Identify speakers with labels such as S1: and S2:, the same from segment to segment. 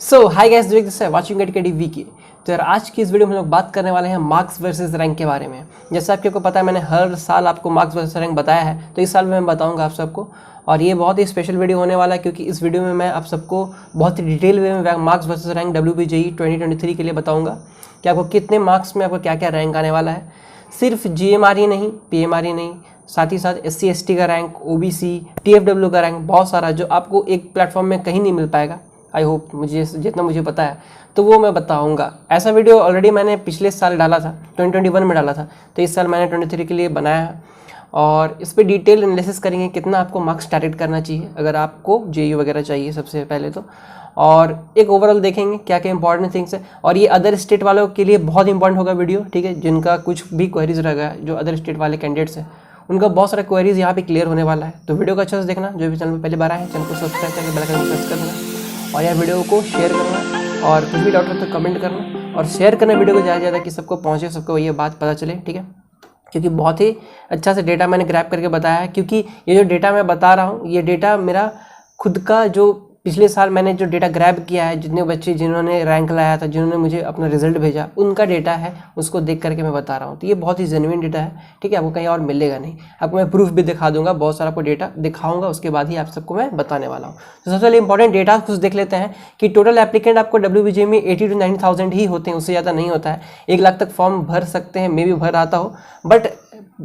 S1: So hi guys, this है watching eight के we के। तो यार आज की इस वीडियो में हम लोग बात करने वाले हैं मार्क्स वर्सेस रैंक के बारे में। जैसे आपको पता है, मैंने हर साल आपको मार्क्स वर्सेस रैंक बताया है, तो इस साल मैं बताऊंगा आप सबको। और ये बहुत ही स्पेशल वीडियो होने वाला है, क्योंकि इस वीडियो में मैं आप सबको बहुत ही डिटेल वे में मार्क्स वर्सेस रैंक WBJE 2023 के लिए बताऊँगा कि आपको कितने मार्क्स में आपको क्या क्या रैंक आने वाला है। सिर्फ GMR ही नहीं, PMR ही नहीं, साथ ही साथ SC ST का रैंक, OBC, TFW का रैंक, बहुत सारा जो आपको एक प्लेटफॉर्म में कहीं नहीं मिल पाएगा। आई होप मुझे जितना मुझे पता है तो वो मैं बताऊंगा। ऐसा वीडियो ऑलरेडी मैंने पिछले साल डाला था, 2021 में डाला था, तो इस साल मैंने 23 के लिए बनाया है। और इस पर डिटेल एनालिसिस करेंगे कितना आपको मार्क्स टारगेट करना चाहिए अगर आपको JU वगैरह चाहिए सबसे पहले तो। और एक ओवरऑल देखेंगे क्या क्या इंपॉर्टेंट थिंग्स है। और ये अदर स्टेट वालों के लिए बहुत इंपॉर्टेंट होगा वीडियो, ठीक है, जिनका कुछ भी क्वेरीज रहेगा, जो अदर स्टेट वाले कैंडिडेट्स हैं उनका बहुत सारा क्वेरीज यहाँ पे क्लियर होने वाला है। तो वीडियो को अच्छे से देखना। जो भी चैनल पर पहले बार आए हैं चैनल को सब्सक्राइब करके बेल आइकन प्रेस कर देना और यार वीडियो को शेयर करना और कुछ भी डाउट हो तो कमेंट करना और शेयर करना वीडियो को ज़्यादा कि सबको पहुँचे, सबको ये बात पता चले, ठीक है। क्योंकि बहुत ही अच्छा से डेटा मैंने ग्रैब करके बताया है, क्योंकि ये जो डेटा मैं बता रहा हूँ ये डेटा मेरा खुद का, जो पिछले साल मैंने जो डेटा ग्रैब किया है, जितने बच्चे जिन्होंने रैंक लाया था, जिन्होंने मुझे अपना रिजल्ट भेजा, उनका डेटा है, उसको देख करके मैं बता रहा हूँ। तो ये बहुत ही जेन्युइन डेटा है, ठीक है, आपको कहीं और मिलेगा नहीं। आपको मैं प्रूफ भी दिखा दूंगा, बहुत सारा आपको डेटा दिखाऊंगा, उसके बाद ही आप सबको मैं बताने वाला हूँ। तो सबसे पहले इंपॉर्टेंट डेटा कुछ देख लेते हैं कि टोटल एप्लीकेंट आपको WBJ में 80 to 90,000 ही होते हैं, उससे ज़्यादा नहीं होता है। 1 लाख तक फॉर्म भर सकते हैं, मे भी भर आता हो, बट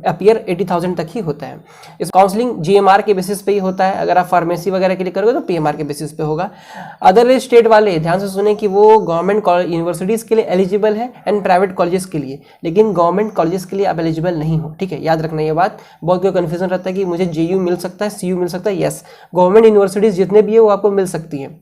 S1: अपीयर 80,000 तक ही होता है। इस काउंसलिंग GMR के बेसिस पे ही होता है। अगर आप फार्मेसी वगैरह के लिए करोगे तो PMR के बेसिस पे होगा। अदर स्टेट वाले ध्यान से सुने कि वो गवर्नमेंट यूनिवर्सिटीज़ के लिए एलिजिबल है एंड प्राइवेट कॉलेजेस के लिए, लेकिन गवर्नमेंट कॉलेजेस के लिए आप एलिजिबल नहीं हो, ठीक है, याद रखना ये बात। बहुत कोई कन्फ्यूजन रहता है कि मुझे JU मिल सकता है, CU मिल सकता है। यस, गवर्नमेंट यूनिवर्सिटीज़ जितने भी है वो आपको मिल सकती हैं।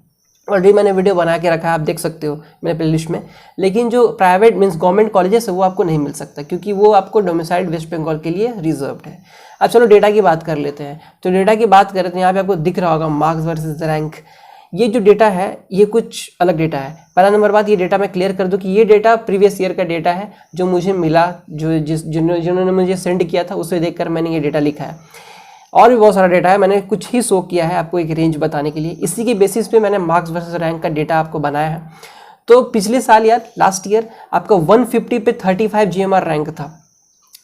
S1: ऑलरेडी मैंने वीडियो बना के रखा है, आप देख सकते हो मेरे प्लेलिस्ट में। लेकिन जो प्राइवेट मींस गवर्नमेंट कॉलेजेस है वो आपको नहीं मिल सकता, क्योंकि वो आपको डोमिसाइल्ड वेस्ट बंगाल के लिए रिजर्व्ड है। अब चलो डेटा की बात कर लेते हैं। तो डेटा की बात करें तो यहाँ पे आपको दिख रहा होगा मार्क्स वर्सेस रैंक। ये जो डेटा है ये कुछ अलग डेटा है। पहला नंबर बात, ये डेटा मैं क्लियर कर दूं कि ये डेटा प्रीवियस ईयर का डेटा है, जो मुझे मिला, जो जिन्होंने मुझे सेंड किया था उसे देखकर मैंने ये डेटा लिखा है। और भी बहुत सारा डेटा है, मैंने कुछ ही शो किया है आपको एक रेंज बताने के लिए। इसी के बेसिस पे मैंने मार्क्स वर्सेस रैंक का डेटा आपको बनाया है। तो पिछले साल यार, लास्ट ईयर आपका 150 पे 35 GMR रैंक था,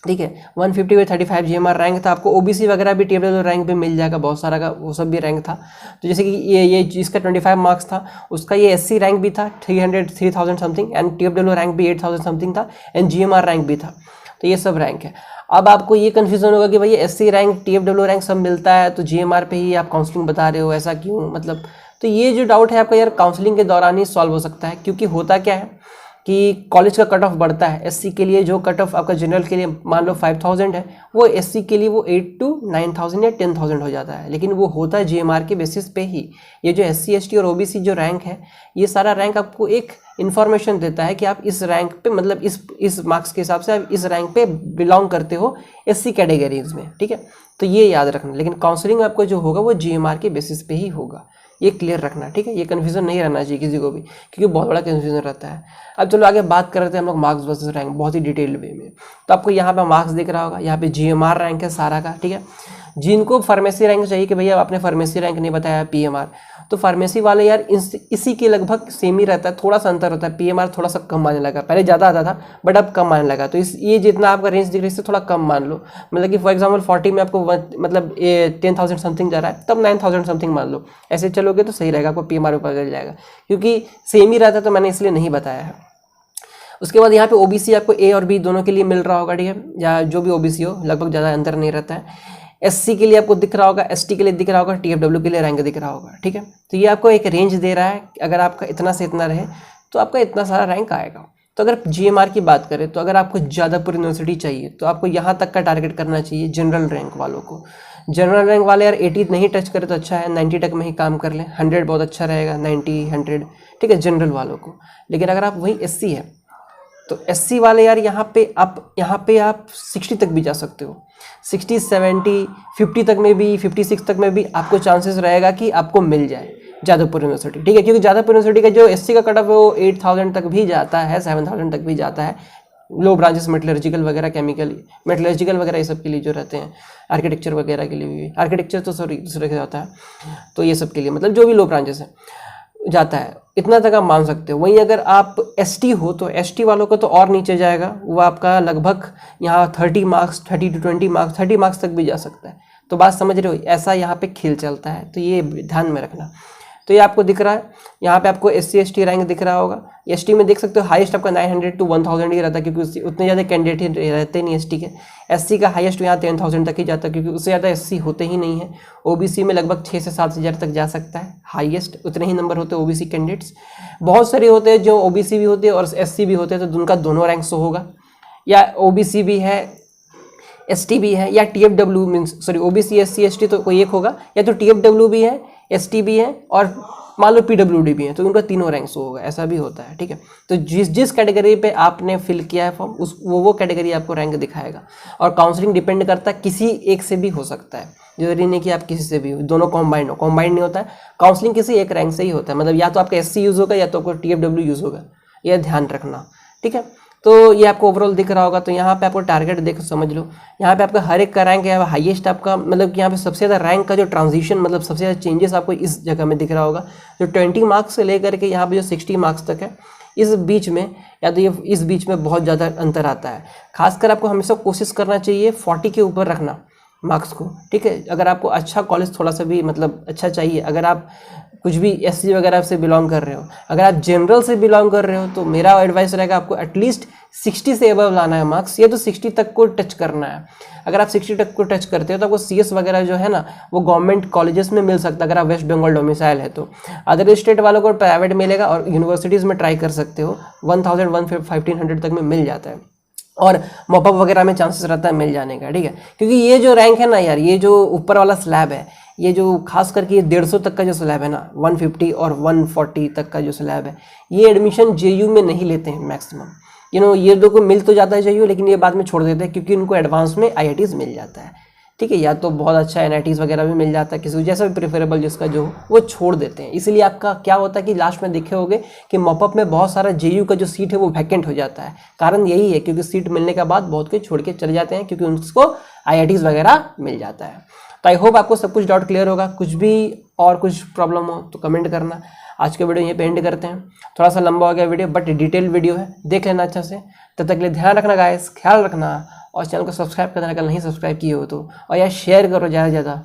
S1: ठीक है, 150 पे 35 GMR रैंक था। आपको OBC वगैरह भी TFW रैंक भी मिल जाएगा, बहुत सारा का वो सब भी रैंक था। तो जैसे कि ये जिसका 25 मार्क्स था उसका ये SC रैंक भी था 3000 समथिंग, एंड TFW रैंक भी 8000 समथिंग था, एंड GMR रैंक भी था। तो ये सब रैंक है। अब आपको ये कन्फ्यूजन होगा कि भाई SC रैंक TFW रैंक सब मिलता है तो GMR पे ही आप काउंसलिंग बता रहे हो, ऐसा क्यों, मतलब। तो ये जो डाउट है आपका यार काउंसलिंग के दौरान ही सॉल्व हो सकता है। क्योंकि होता क्या है कि कॉलेज का कट ऑफ बढ़ता है। SC के लिए जो कट ऑफ आपका जनरल के लिए मान लो 5000 है, वो SC के लिए वो 8 to 9000 या 10,000 हो जाता है, लेकिन वो होता है GMR के बेसिस पे ही। ये जो SC ST और OBC जो रैंक है, ये सारा रैंक आपको एक इन्फॉर्मेशन देता है कि आप इस रैंक पे, मतलब इस मार्क्स के हिसाब से आप इस रैंक पे बिलोंग करते हो SC कैटेगरीज में, ठीक है। तो ये याद रखना। लेकिन काउंसलिंग आपको जो होगा वो GMR के बेसिस पे ही होगा, ये क्लियर रखना, ठीक है। ये कन्फ्यूजन नहीं रहना चाहिए किसी को भी, क्योंकि बहुत बड़ा कन्फ्यूजन रहता है। अब चलो आगे बात करते हैं हम लोग मार्क्स वर्सेस रैंक बहुत ही डिटेल्ड वे में। तो आपको यहाँ पे मार्क्स दिख रहा होगा, यहाँ पे GMR रैंक है सारा का, ठीक है। जिनको फार्मेसी रैंक चाहिए कि भैया आपने फार्मेसी रैंक नहीं बताया, PMR, तो फार्मेसी वाले यार इसी के लगभग सेम ही रहता है, थोड़ा सा अंतर होता है। PMR थोड़ा सा कम आने लगा, पहले ज़्यादा आता था बट अब कम आने लगा। तो ये जितना आपका रेंज दिख रहा है इससे थोड़ा कम मान लो, मतलब कि फॉर एग्जांपल 40 में आपको मतलब 10,000 समथिंग जा रहा है, तब 9,000 समथिंग मान लो। ऐसे चलोगे तो सही रहेगा, आपको PMR ऊपर चल जाएगा, क्योंकि सेम ही रहता है तो मैंने इसलिए नहीं बताया है। उसके बाद यहाँ पे OBC आपको A और B दोनों के लिए मिल रहा होगा, ठीक है, या जो भी OBC हो, लगभग ज़्यादा अंतर नहीं रहता है। SC के लिए आपको दिख रहा होगा, ST के लिए दिख रहा होगा, TFW के लिए रैंक दिख रहा होगा, ठीक है। तो ये आपको एक रेंज दे रहा है, अगर आपका इतना से इतना रहे तो आपका इतना सारा रैंक आएगा। तो अगर GMR की बात करें तो अगर आपको जादवपुर यूनिवर्सिटी चाहिए तो आपको यहाँ तक का टारगेट करना चाहिए जनरल रैंक वालों को। जनरल रैंक वाले यार 80 नहीं टच करे तो अच्छा है, 90 तक में ही काम कर लें, 100 बहुत अच्छा रहेगा, 90 100, ठीक है, जनरल वालों को। लेकिन अगर आप वही SC है तो SC वाले यार यहाँ पे आप 60 तक भी जा सकते हो, 60 70 50 तक में भी, 56 तक में भी आपको चांसेस रहेगा कि आपको मिल जाए जादवपुर यूनिवर्सिटी, ठीक है। क्योंकि जादवपुर यूनिवर्सिटी का जो SC का कट ऑफ है वो 8000 तक भी जाता है, 7000 तक भी जाता है। लो ब्रांचेस मेटलर्जिकल वगैरह, केमिकल मेटलर्जिकल वगैरह ये सब के लिए जो रहते हैं, आर्किटेक्चर वगैरह के लिए भी, आर्किटेक्चर तो सॉरी दूसरे का जाता है, तो ये सब के लिए मतलब जो भी लो ब्रांचेस हैं जाता है, इतना तक आप मान सकते हो। वहीं अगर आप एसटी हो तो एसटी वालों को तो और नीचे जाएगा, वो आपका लगभग यहाँ 30 मार्क्स 30 to 20 मार्क्स 30 मार्क्स तक भी जा सकता है। तो बात समझ रहे हो, ऐसा यहाँ पे खेल चलता है, तो ये ध्यान में रखना। तो ये आपको दिख रहा है, यहाँ पे आपको SC ST रैंक दिख रहा होगा। ST में देख सकते हो हाईएस्ट आपका 900 to 1000 ही रहता है, क्योंकि उतने ज़्यादा कैंडिडेट ही रहते नहीं ST के। SC का हाईएस्ट यहाँ 10,000 तक ही जाता है, क्योंकि उससे ज़्यादा SC होते ही नहीं है। OBC में लगभग 6 से 7 हज़ार तक जा सकता है, हाईएस्ट उतने ही नंबर होते हैं OBC कैंडिडेट्स। बहुत सारे होते हैं जो OBC भी होते हैं और SC भी होते हैं, तो उनका दोनों रैंक शो होगा, या OBC भी है ST भी है, या TFW means sorry OBC SC ST तो कोई एक होगा, या तो TFW भी है ST भी है और मान लो PWD भी है, तो उनका तीनों रैंक शो होगा, ऐसा भी होता है। ठीक है, तो जिस कैटेगरी पे आपने फिल किया है फॉर्म उस वो कैटेगरी आपको रैंक दिखाएगा। और काउंसलिंग डिपेंड करता है, किसी एक से भी हो सकता है, जरूरी नहीं कि आप किसी से भी हो, दोनों कॉम्बाइंड हो। कॉम्बाइंड नहीं होता है, काउंसलिंग किसी एक रैंक से ही होता है, मतलब या तो आपका SC यूज़ होगा या तो आपको TFW यूज़ होगा, यह ध्यान रखना। ठीक है, तो ये आपको ओवरऑल दिख रहा होगा। तो यहाँ पे आपको टारगेट देख समझ लो, यहाँ पे आपका हर एक का रैंक है हाईएस्ट आपका, मतलब कि यहाँ पे सबसे ज़्यादा रैंक का जो ट्रांजिशन, मतलब सबसे ज़्यादा चेंजेस आपको इस जगह में दिख रहा होगा, जो 20 मार्क्स से लेकर के यहाँ पे जो 60 मार्क्स तक है, इस बीच में या तो ये इस बीच में बहुत ज़्यादा अंतर आता है। खासकर आपको हमेशा कोशिश करना चाहिए 40 के ऊपर रखना मार्क्स को। ठीक है, अगर आपको अच्छा कॉलेज थोड़ा सा भी मतलब अच्छा चाहिए, अगर आप कुछ भी SC वगैरह से बिलोंग कर रहे हो, अगर आप जनरल से बिलोंग कर रहे हो, तो मेरा एडवाइस रहेगा आपको एटलीस्ट 60 से अबव लाना है मार्क्स, या तो 60 तक को टच करना है। अगर आप 60 तक को टच करते हो तो आपको CS वगैरह जो है ना वो गवर्नमेंट कॉलेजेस में मिल सकता है, अगर आप वेस्ट बंगाल डोमिसाइल है तो। अदर स्टेट वालों को प्राइवेट मिलेगा, और यूनिवर्सिटीज़ में ट्राई कर सकते हो, 1500 तक में मिल जाता है, और मॉपअप वगैरह में चांसेस रहता है मिल जाने का। ठीक है, क्योंकि ये जो रैंक है ना यार, ये जो ऊपर वाला स्लैब है, ये जो खास करके ये 150 तक का जो स्लैब है ना, 150 और 140 तक का जो स्लैब है, ये एडमिशन JU में नहीं लेते हैं मैक्सिमम। ये दो को मिल तो जाता है JU, लेकिन ये बाद में छोड़ देते हैं, क्योंकि उनको एडवांस में IITs मिल जाता है। ठीक है, या तो बहुत अच्छा NITs वगैरह भी मिल जाता है, किसी जैसा भी प्रेफरेबल जिसका जो वो छोड़ देते हैं। इसलिए आपका क्या होता है कि लास्ट में देखे होगे कि मॉपअप में बहुत सारा JU का जो सीट है वो वैकेंट हो जाता है। कारण यही है, क्योंकि सीट मिलने के बाद बहुत के छोड़ के चले जाते हैं, क्योंकि उनको IITs वगैरह मिल जाता है। तो आई होप आपको सब कुछ डाउट क्लियर होगा। कुछ भी और कुछ प्रॉब्लम हो तो कमेंट करना। आज के वीडियो यहीं पे एंड करते हैं, थोड़ा सा लंबा हो गया वीडियो, बट डिटेल वीडियो है, देख लेना अच्छा से। तब तक के लिए ध्यान रखना गाइस, ख्याल रखना, और चैनल को सब्सक्राइब करना अगर नहीं सब्सक्राइब किए हो तो, और यार शेयर करो ज़्यादा से ज़्यादा।